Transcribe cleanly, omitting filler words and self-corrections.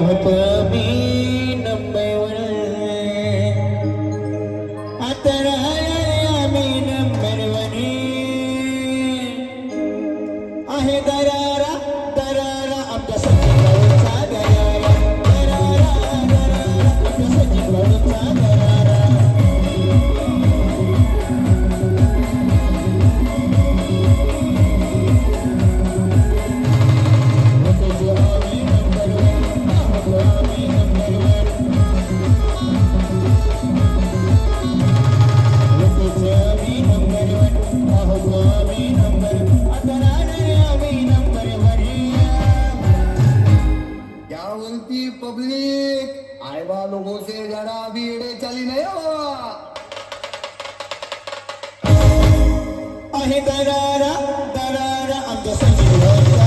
मी number आता मी number आहे दरारा दरारा आमच्या सचिवाचा दरारा दरारा दरारा आमच्या सचिवाचा दरारा पब्लिक आएगा लोगों से जरा भी एड़े चली नहीं हो आहे दरारा दरारा आमच्या सचिवाचा